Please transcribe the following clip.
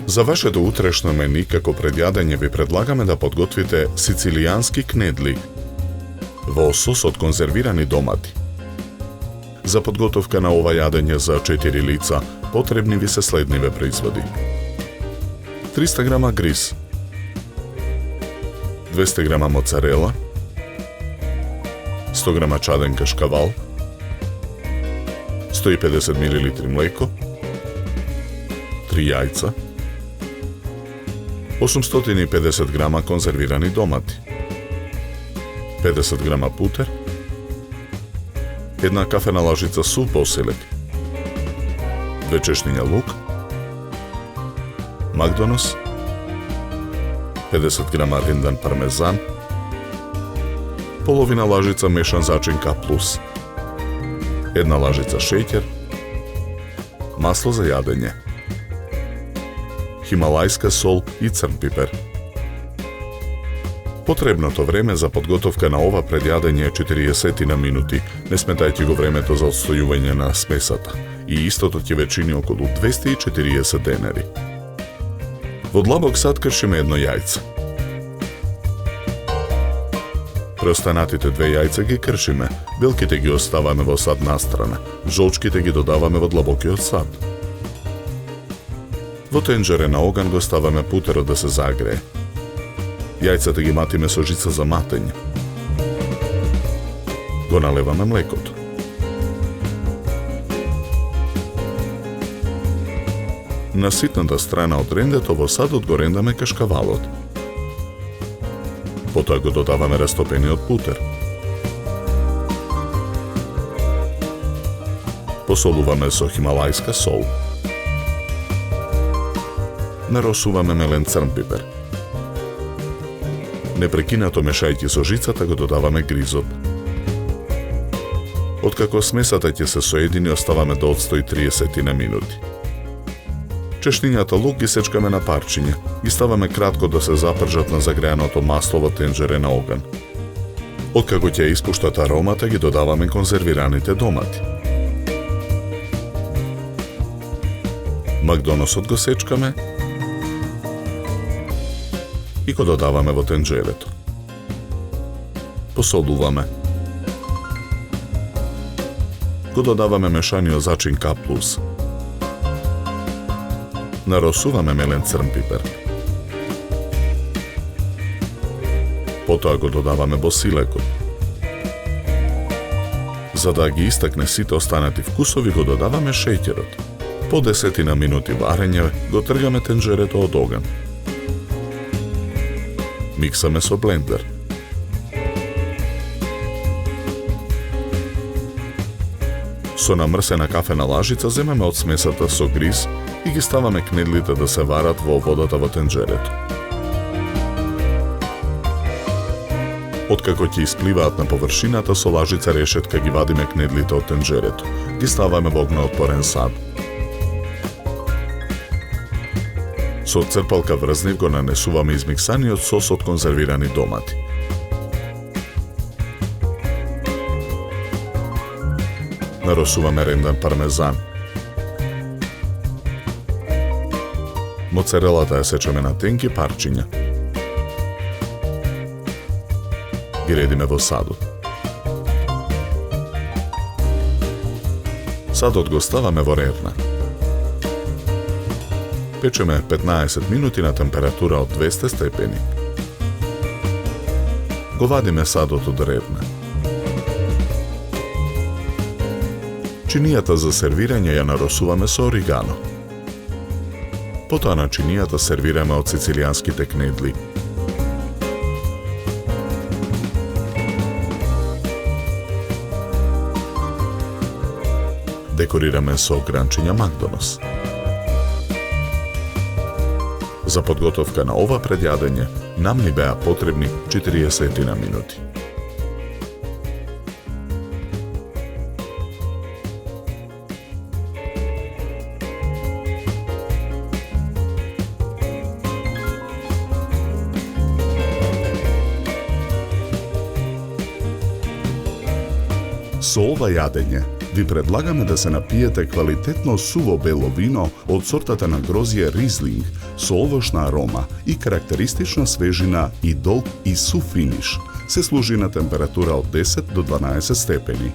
За вашето утрешно мени како предјадење ви предлагаме да подготвите сицилијански кнедли во сос од конзервирани домати. За подготовка на ова јадење за 4 лица потребни ви се следниве производи: 300 грама гриз, 200 грама моцарела, 100 грама чаден кашкавал, 150 мл млеко, 3 јајца, 850 грама конзервирани домати, 50 грама путер, 1 кафена лажица сув босилек, 2 чешниња лук, Макдонос, 50 грама рендан пармезан, половина лажица мешан зачин К+, 1 лажица шеќер, масло за јадење, хималајска сол и црн пипер. Потребното време за подготовка на ова предјадење е 40 на минути. Не сметајте го времето за одстојување на смесата. И истото ќе ве чини околу 240 денари. Во длабок сад кршиме 1 јајце. Преостанатите 2 јајца ги кршиме. Белките ги оставаме во сад настрана. Жолчките ги додаваме во длабокиот сад. Во тенџере на оган го ставаме путерот да се загрее. Јајцата ги матиме со жица за матење. Го налеваме млекото. На ситната страна од рендето во садот го рендаме кашкавалот. Потоа го додаваме растопениот путер. Посолуваме со хималајска сол. Наросуваме мелен црн пипер. Непрекинато мешајќи со жицата го додаваме гризот. Откако смесата ќе се соедини, оставаме да одстои 30 на минути. Чешнињата лук ги сечкаме на парчиња и ставаме кратко да се запржат на загреаното масло во тенџере на оган. Откако ќе испуштат аромата, ги додаваме конзервираните домати. Макдоносот го сечкаме и го додаваме во тенџерето. Посолуваме. Го додаваме мешаниот зачин К+. Наросуваме мелен црн пипер. Потоа го додаваме босилекот. За да ги истакне сите останати вкусови, го додаваме шеќерот. По 10 на минути варење го тргаме тенџерето од оган. Миксаме со блендер. Со намрсена кафена лажица земеме од смесата со гриз и ги ставаме кнедлите да се варат во водата во тенџерето. Откако ќе испливаат на површината, со лажица решетка ги вадиме кнедлите од тенџерето. Ги ставаме во огнеотпорен сад. Со црпалка врзнив го нанесуваме измиксаниот сос од конзервирани домати. Наросуваме рендан пармезан. Моцарелата ја сечеме на тенки парчиња. Ги редиме во садот. Садот го ставаме во рерна. Печеме 15 минути на температура од 200 степени. Го вадиме садот од рерна. Чинијата за сервирање ја наросуваме со оригано. Потоа на чинијата сервираме од сицилијанските кнедли. Декорираме со гранчиња Макдонос. За подготовка на ова предјадење нам ни беа потребни 40 на минути. Со ова јадење ви предлагаме да се напиете квалитетно суво бело вино од сортата на грозје Ризлинг со овошна арома и карактеристична свежина и долг и сув финиш. Се служи на температура од 10 до 12 степени.